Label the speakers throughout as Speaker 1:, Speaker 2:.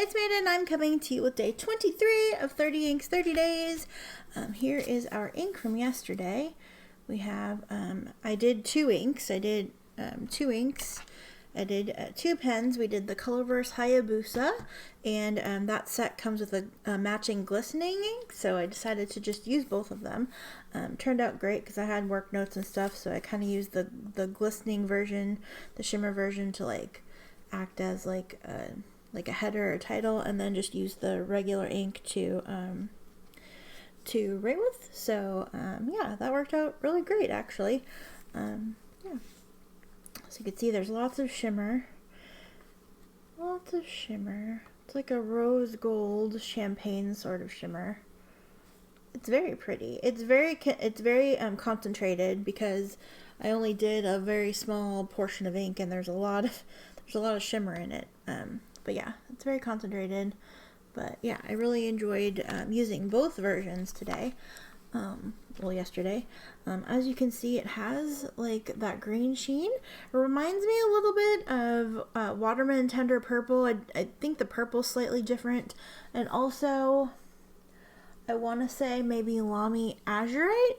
Speaker 1: it's Amanda and I'm coming to you with day 23 of 30 inks, 30 days. Here is our ink from yesterday. We have, I did two inks. I did two inks. I did two pens. We did the Colorverse Hayabusa, and that set comes with a matching glistening ink, so I decided to just use both of them. Turned out great because I had work notes and stuff, so I kind of used the glistening version, the shimmer version, to like act as like a header or title, and then just use the regular ink to write with. So yeah, that worked out really great actually. Yeah. So you can see there's lots of shimmer. Lots of shimmer. It's like a rose gold champagne sort of shimmer. It's very pretty. It's very concentrated because I only did a very small portion of ink, and there's a lot of shimmer in it. But yeah, it's very concentrated. But yeah, I really enjoyed using both versions today. Well, yesterday. As you can see, it has like that green sheen. It reminds me a little bit of Watermelon Tender Purple. I think the purple's slightly different. And also, I want to say maybe Lamy Azurite.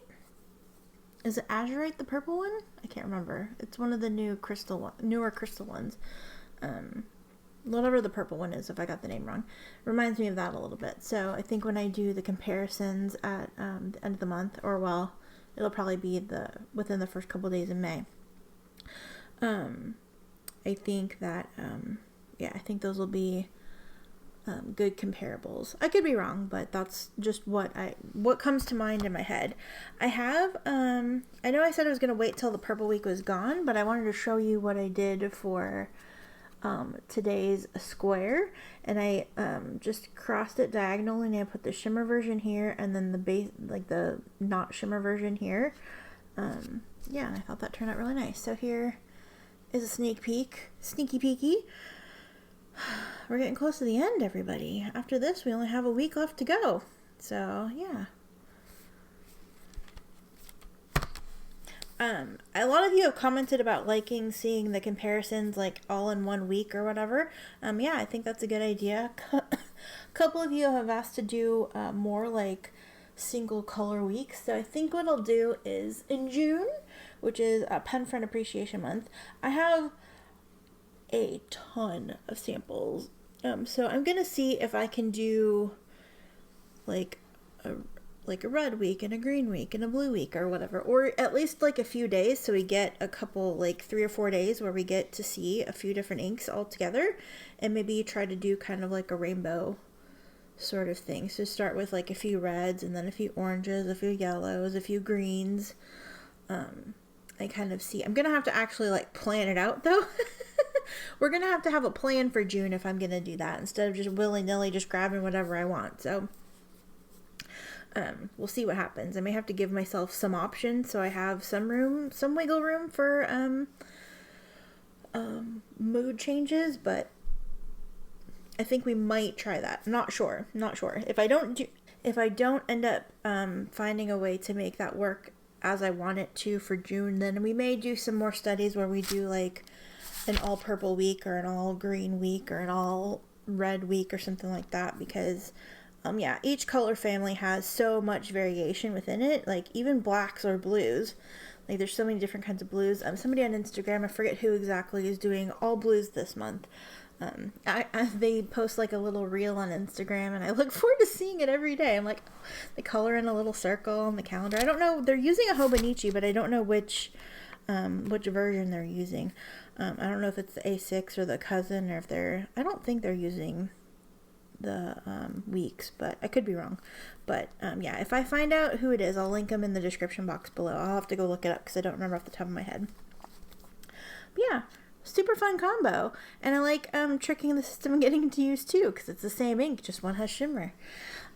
Speaker 1: Is it Azurite the purple one? I can't remember. It's one of the newer crystal ones. Whatever the purple one is, if I got the name wrong. Reminds me of that a little bit. So I think when I do the comparisons at the end of the month, or well, it'll probably be within the first couple days in May. I think that yeah, I think those will be good comparables. I could be wrong, but that's just what comes to mind in my head. I have I know I said I was gonna wait till the purple week was gone, but I wanted to show you what I did for today's square, and I just crossed it diagonally, and I put the shimmer version here and then the base, like the not shimmer version here. Yeah, and I thought that turned out really nice. So here is a sneaky peeky. We're getting close to the end, everybody. After this, we only have a week left to go. So yeah. A lot of you have commented about liking seeing the comparisons like all in one week or whatever. Yeah, I think that's a good idea. A couple of you have asked to do more like single color weeks. So I think what I'll do is in June, which is Pen Friend Appreciation Month, I have a ton of samples. So I'm gonna see if I can do like a red week and a green week and a blue week or whatever, or at least like a few days, so we get a couple, like 3 or 4 days where we get to see a few different inks all together, and maybe try to do kind of like a rainbow sort of thing. So start with like a few reds and then a few oranges, a few yellows, a few greens. I kind of see, I'm gonna have to actually like plan it out though. We're gonna have to have a plan for June if I'm gonna do that, instead of just willy-nilly just grabbing whatever I want. So we'll see what happens. I may have to give myself some options so I have some wiggle room for mood changes, but I think we might try that. Not sure. If I don't end up finding a way to make that work as I want it to for June, then we may do some more studies where we do like an all purple week or an all green week or an all red week or something like that, because yeah, each color family has so much variation within it, like even blacks or blues. Like there's so many different kinds of blues. Somebody on Instagram, I forget who exactly, is doing all blues this month. They post like a little reel on Instagram, and I look forward to seeing it every day. I'm like, oh, they color in a little circle on the calendar. I don't know, they're using a Hobonichi, but I don't know which version they're using. I don't know if it's the A6 or the cousin, or if I don't think they're using the weeks, but I could be wrong. But yeah, if I find out who it is, I'll link them in the description box below. I'll have to go look it up because I don't remember off the top of my head. But yeah, super fun combo, and I like tricking the system and getting it to use too, because it's the same ink, just one has shimmer.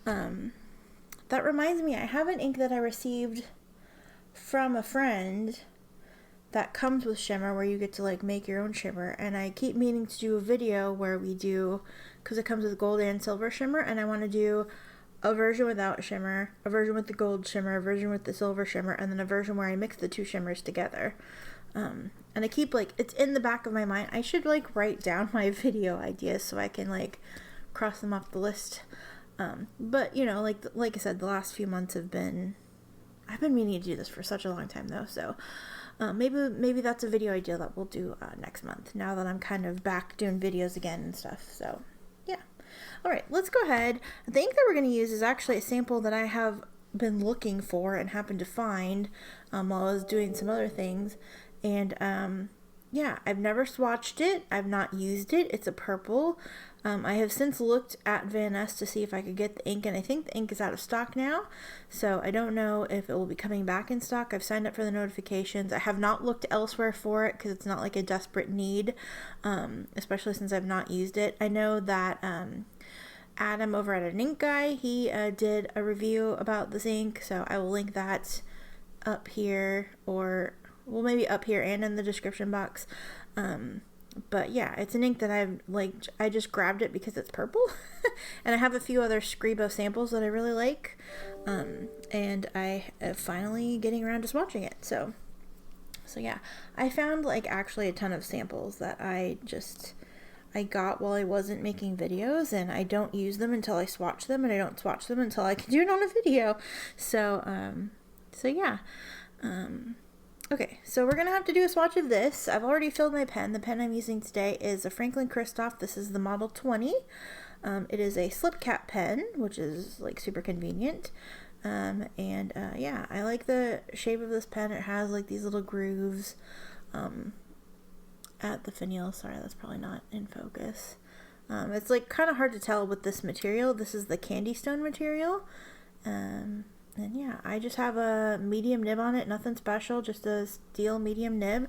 Speaker 1: That reminds me, I have an ink that I received from a friend that comes with shimmer, where you get to like make your own shimmer, and I keep meaning to do a video where we do, because it comes with gold and silver shimmer, and I want to do a version without shimmer, a version with the gold shimmer, a version with the silver shimmer, and then a version where I mix the two shimmers together. And I keep like, it's in the back of my mind, I should like write down my video ideas so I can like cross them off the list. But, you know, like I said, the last few months have been... I've been meaning to do this for such a long time, though, so... maybe that's a video idea that we'll do next month, now that I'm kind of back doing videos again and stuff, so, yeah. Alright, let's go ahead. The ink that we're going to use is actually a sample that I have been looking for and happened to find while I was doing some other things, and, yeah, I've never swatched it, I've not used it, it's a purple. I have since looked at Van Ness to see if I could get the ink, and I think the ink is out of stock now, so I don't know if it will be coming back in stock. I've signed up for the notifications. I have not looked elsewhere for it because it's not like a desperate need, especially since I've not used it. I know that Adam over at An Ink Guy, he did a review about this ink, so I will link that up here, or, well, maybe up here and in the description box. But yeah, it's an ink that I just grabbed it because it's purple. And I have a few other Scribo samples that I really like. And I am finally getting around to swatching it. So yeah, I found like actually a ton of samples that I got while I wasn't making videos, and I don't use them until I swatch them, and I don't swatch them until I can do it on a video. So yeah. Okay, so we're going to have to do a swatch of this. I've already filled my pen. The pen I'm using today is a Franklin Christoph. This is the Model 20. It is a slip cap pen, which is like super convenient. Yeah, I like the shape of this pen. It has like these little grooves at the finial. Sorry, that's probably not in focus. It's like kind of hard to tell with this material. This is the Candystone material. And yeah, I just have a medium nib on it, nothing special, just a steel medium nib.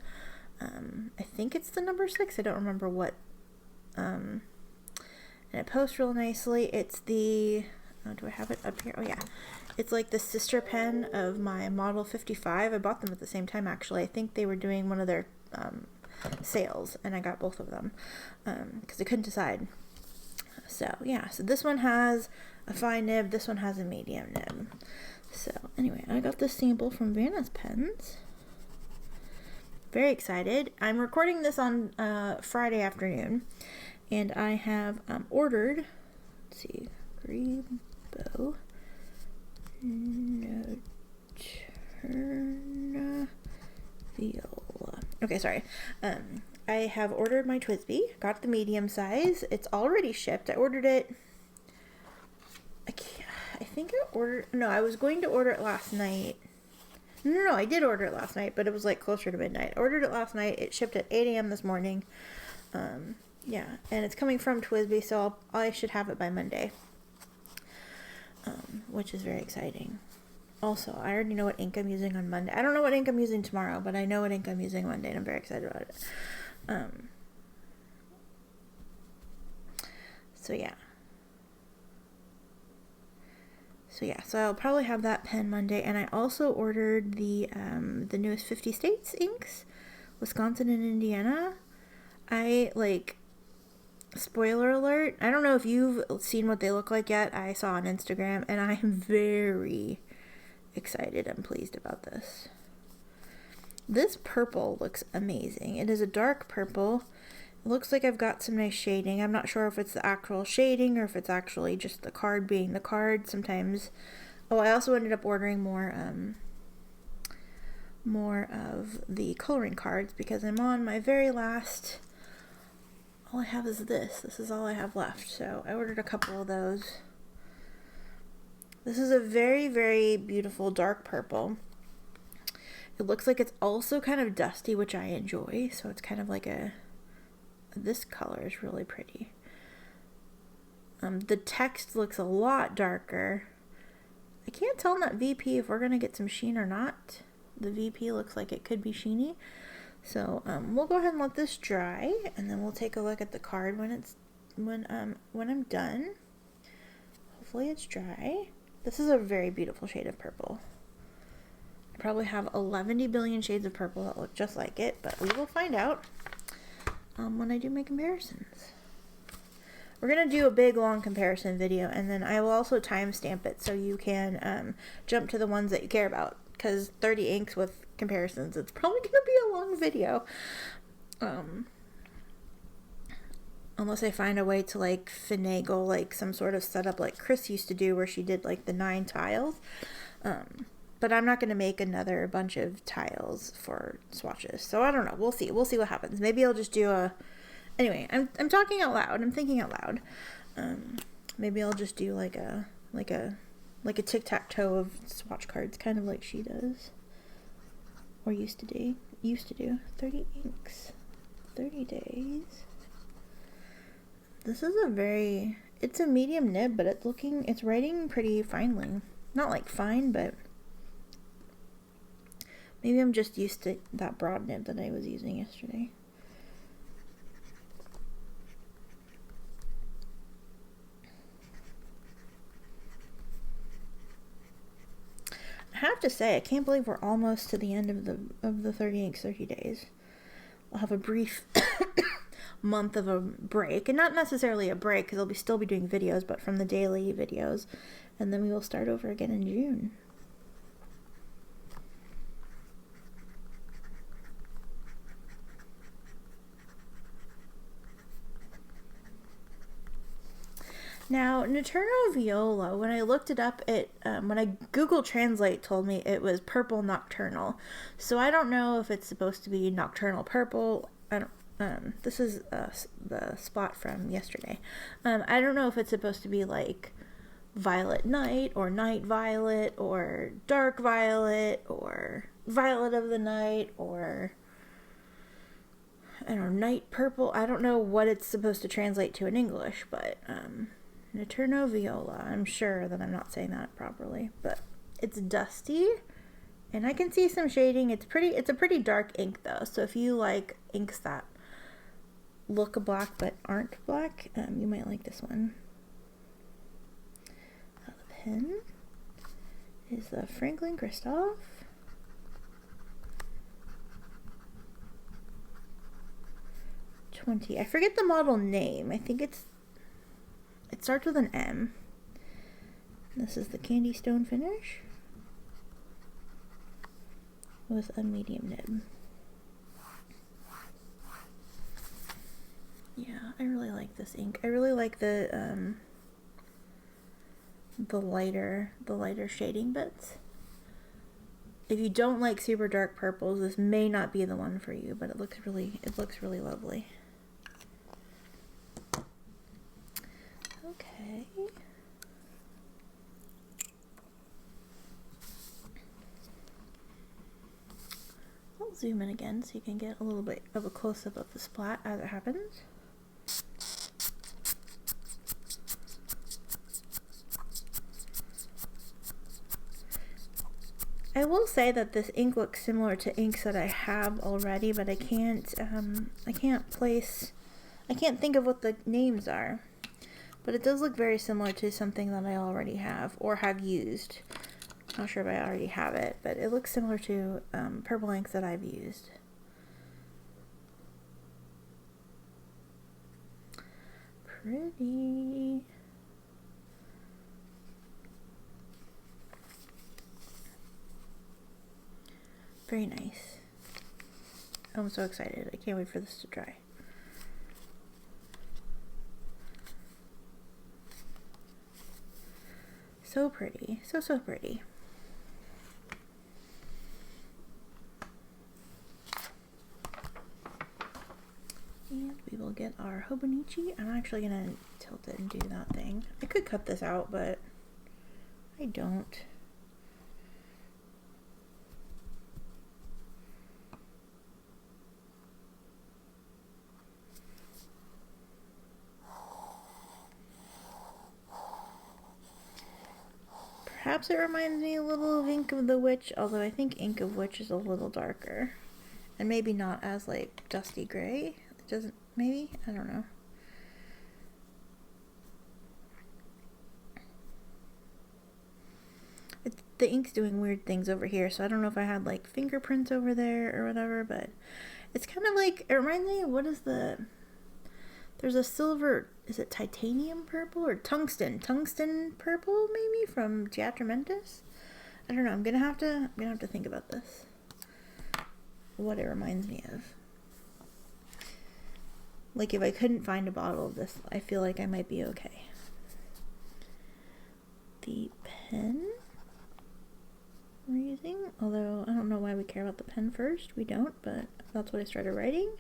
Speaker 1: I think it's the number 6, I don't remember what. And it posts real nicely. It's the, do I have it up here? Oh yeah, it's like the sister pen of my Model 55. I bought them at the same time, actually. I think they were doing one of their sales, and I got both of them because I couldn't decide. So yeah, so this one has a fine nib, this one has a medium nib. So anyway, I got this sample from Van Ness Pens. Very excited. I'm recording this on Friday afternoon, and I have ordered, let's see, Scribo Notturno Viola. Okay, sorry. I have ordered my TWSBI, got the medium size. It's already shipped. I ordered it, I was going to order it last night. No, I did order it last night, but it was like closer to midnight. I ordered it last night. It shipped at 8 a.m. this morning. Yeah, and it's coming from TWSBI, so I should have it by Monday, which is very exciting. Also, I already know what ink I'm using on Monday. I don't know what ink I'm using tomorrow, but I know what ink I'm using Monday, and I'm very excited about it. So I'll probably have that pen Monday, and I also ordered the newest 50 States inks, Wisconsin and Indiana. Spoiler alert, I don't know if you've seen what they look like yet. I saw on Instagram, and I am very excited and pleased about this. This purple looks amazing. It is a dark purple. It looks like I've got some nice shading. I'm not sure if it's the actual shading or if it's actually just the card being the card. Sometimes. Oh, I also ended up ordering more of the coloring cards because I'm on my very last. All I have is this. This is all I have left. So I ordered a couple of those. This is a very, very beautiful dark purple. It looks like it's also kind of dusty, which I enjoy. So it's kind of like this color is really pretty. The text looks a lot darker. I can't tell in that VP if we're going to get some sheen or not. The VP looks like it could be sheeny. So we'll go ahead and let this dry, and then we'll take a look at the card when I'm done. Hopefully it's dry. This is a very beautiful shade of purple. I probably have 11 billion shades of purple that look just like it, but we will find out when I do my comparisons. We're going to do a big long comparison video, and then I will also timestamp it so you can jump to the ones that you care about, because 30 inks with comparisons, it's probably going to be a long video. Unless I find a way to like finagle like some sort of setup like Chris used to do where she did like the 9 tiles. But I'm not going to make another bunch of tiles for swatches. So I don't know. We'll see. We'll see what happens. Maybe I'll just do a... Anyway, I'm talking out loud. I'm thinking out loud. Maybe I'll just do like a tic-tac-toe of swatch cards, kind of like she does. Or used to do. 30 inks. 30 days. This is it's a medium nib, but it's writing pretty finely. Not like fine, but maybe I'm just used to that broad nib that I was using yesterday. I have to say, I can't believe we're almost to the end of the 30 inks 30 days. I'll have a brief month of a break, and not necessarily a break because I'll still be doing videos, but from the daily videos, and then we will start over again in June. Now, Notturno Viola, when I looked it up, when I Google Translate told me it was purple nocturnal. So I don't know if it's supposed to be nocturnal purple. This is the spot from yesterday. I don't know if it's supposed to be like violet night or night violet or dark violet or violet of the night or I don't know, night purple. I don't know what it's supposed to translate to in English, but Notturno Viola. I'm sure that I'm not saying that properly, but it's dusty and I can see some shading. It's a pretty dark ink though, so if you like inks that look black but aren't black, you might like this one. The pen is the Franklin Christoph. I forget the model name. I think it starts with an M. This is the Candystone finish with a medium nib. Yeah, I really like this ink. I really like the lighter shading bits. If you don't like super dark purples, this may not be the one for you, but it looks really lovely. Okay. I'll zoom in again so you can get a little bit of a close-up of the splat as it happens. I will say that this ink looks similar to inks that I have already, but I can't think of what the names are. But it does look very similar to something that I already have or have used. Not sure if I already have it, but it looks similar to purple inks that I've used. Pretty. Very nice. I'm so excited. I can't wait for this to dry. So pretty. So pretty. And we will get our Hobonichi. I'm actually going to tilt it and do that thing. I could cut this out, but I don't. Perhaps it reminds me a little of Ink of the Witch, although I think Ink of Witch is a little darker. And maybe not as, like, dusty gray. It doesn't, maybe? I don't know. The ink's doing weird things over here, so I don't know if I had, like, fingerprints over there or whatever, but it's kind of like, it reminds me of, what is the... There's a silver, is it titanium purple or tungsten? Tungsten purple, maybe, from Teatro Mentis? I don't know, I'm gonna have to think about this. What it reminds me of. Like if I couldn't find a bottle of this, I feel like I might be okay. The pen we're using, although I don't know why we care about the pen first. We don't, but that's what I started writing.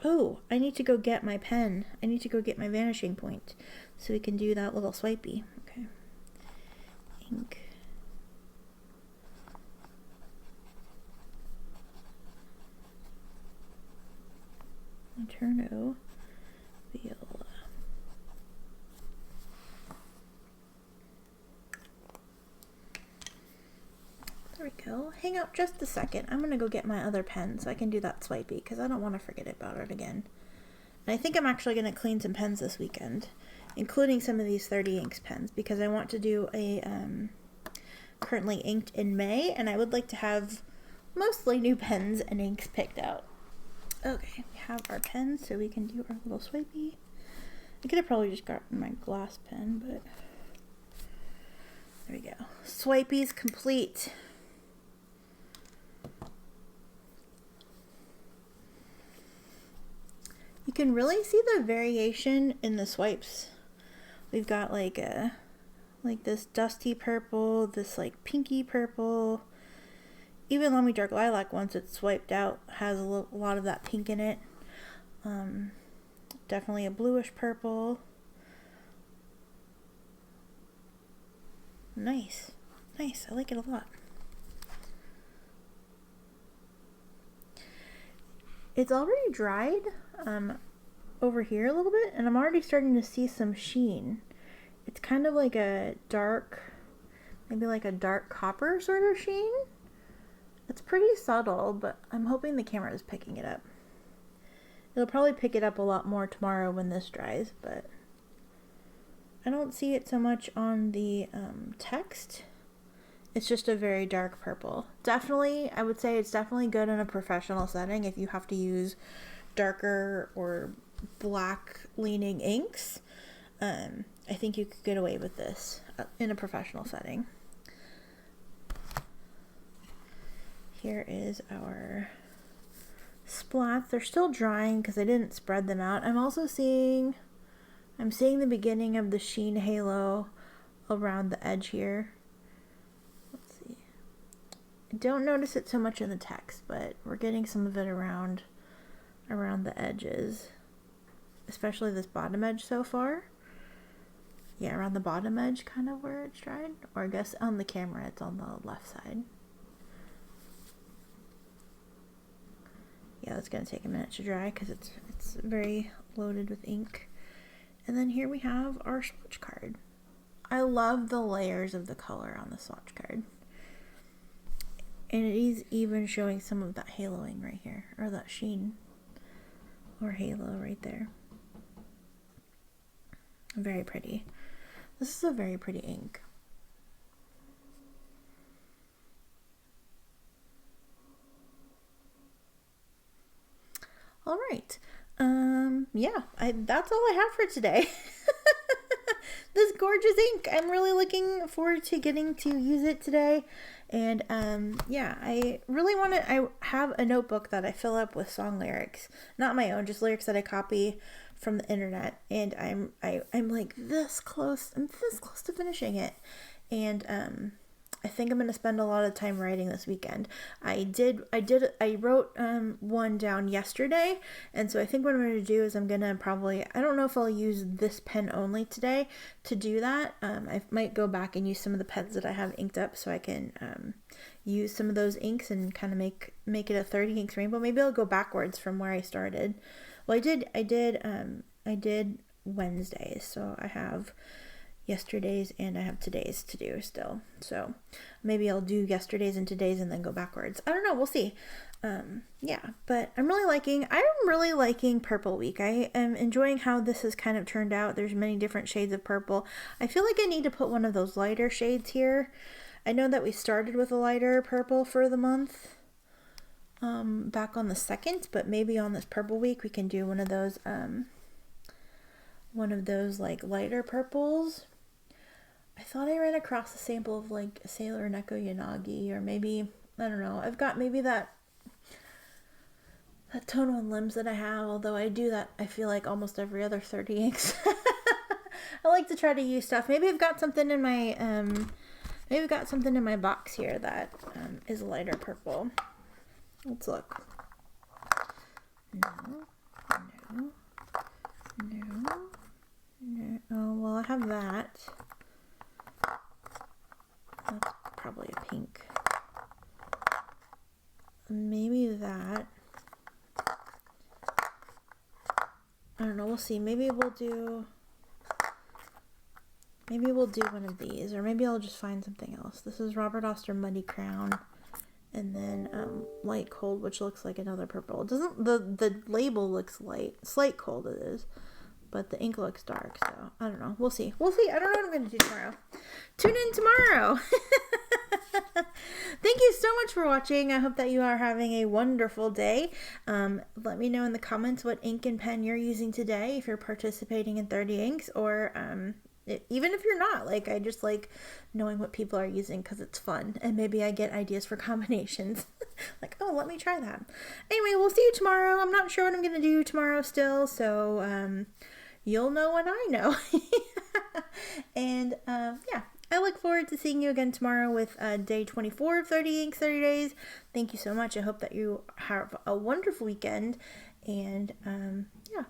Speaker 1: Oh, I need to go get my pen. I need to go get my vanishing point so we can do that little swipey. Okay. Ink. Notturno Viola. There we go. Hang out just a second. I'm gonna go get my other pen so I can do that swipey because I don't want to forget about it again. And I think I'm actually gonna clean some pens this weekend, including some of these 30 inks pens, because I want to do a currently inked in May, and I would like to have mostly new pens and inks picked out. Okay, we have our pens so we can do our little swipey. I could have probably just gotten my glass pen, but there we go. Swipey's complete. You can really see the variation in the swipes. We've got like this dusty purple, this like pinky purple. Even Lummy Dark Lilac, once it's swiped out, has a lot of that pink in it. Definitely a bluish purple. Nice. Nice. I like it a lot. It's already dried over here a little bit, and I'm already starting to see some sheen. It's kind of like a dark, maybe like a dark copper sort of sheen. It's pretty subtle, but I'm hoping the camera is picking it up. It'll probably pick it up a lot more tomorrow when this dries, but I don't see it so much on the text. It's just a very dark purple. Definitely, I would say it's definitely good in a professional setting if you have to use darker or black leaning inks. I think you could get away with this in a professional setting. Here is our splats. They're still drying because I didn't spread them out. I'm seeing the beginning of the sheen halo around the edge here. Let's see. I don't notice it so much in the text, but we're getting some of it around the edges, especially this bottom edge so far. Yeah, around the bottom edge, kind of where it's dried. Or I guess on the camera, it's on the left side. Yeah, that's going to take a minute to dry because it's very loaded with ink. And then here we have our swatch card. I love the layers of the color on the swatch card. And it is even showing some of that haloing right here, or that sheen, or halo right there. Very pretty. This is a very pretty ink. All right. Yeah, that's all I have for today. This gorgeous ink. I'm really looking forward to getting to use it today. And yeah, I really want to, I have a notebook that I fill up with song lyrics. Not my own, just lyrics that I copy from the internet. And I'm like this close, I'm this close to finishing it. And I think I'm going to spend a lot of time writing this weekend. I wrote one down yesterday, and so I think what I'm going to do is I'm going to probably, I don't know if I'll use this pen only today to do that. I might go back and use some of the pens that I have inked up so I can use some of those inks and kind of make it a 30 inks rainbow. Maybe I'll go backwards from where I started. Well, I did Wednesdays, so I have yesterday's and I have today's to do still. So maybe I'll do yesterday's and today's and then go backwards. I don't know. We'll see. Yeah, but I'm really liking Purple Week. I am enjoying how this has kind of turned out. There's many different shades of purple. I feel like I need to put one of those lighter shades here. I know that we started with a lighter purple for the month back on the 2nd, but maybe on this Purple Week we can do one of those like lighter purples. I thought I ran across a sample of like Sailor Neko Yanagi, or maybe, I don't know, I've got maybe that tone on limbs that I have, although I do that, I feel like almost every other 30 inks. I like to try to use stuff. Maybe I've got something in my, maybe I've got something in my box here that is lighter purple. Let's look. No. Oh, well, I have that. That's probably a pink. Maybe that. I don't know, we'll see. Maybe we'll do one of these, or maybe I'll just find something else. This is Robert Oster Muddy Crown, and then Light Cold, which looks like another purple. It doesn't, the label looks light, slight cold it is, but the ink looks dark, so I don't know. We'll see. I don't know what I'm going to do tomorrow. Tune in tomorrow. Thank you so much for watching. I hope that you are having a wonderful day. Let me know in the comments what ink and pen you're using today, if you're participating in 30 inks, or even if you're not. Like, I just like knowing what people are using because it's fun, and maybe I get ideas for combinations. Like, oh, let me try that. Anyway, we'll see you tomorrow. I'm not sure what I'm going to do tomorrow still, so you'll know when I know. And yeah, I look forward to seeing you again tomorrow with day 24 of 30 Inks 30 Days. Thank you so much. I hope that you have a wonderful weekend. And yeah,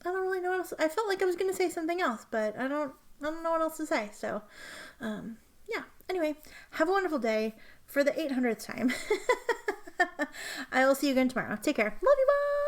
Speaker 1: I don't really know what else. I felt like I was going to say something else, but I don't know what else to say. So yeah, anyway, have a wonderful day for the 800th time. I will see you again tomorrow. Take care. Love you. Bye.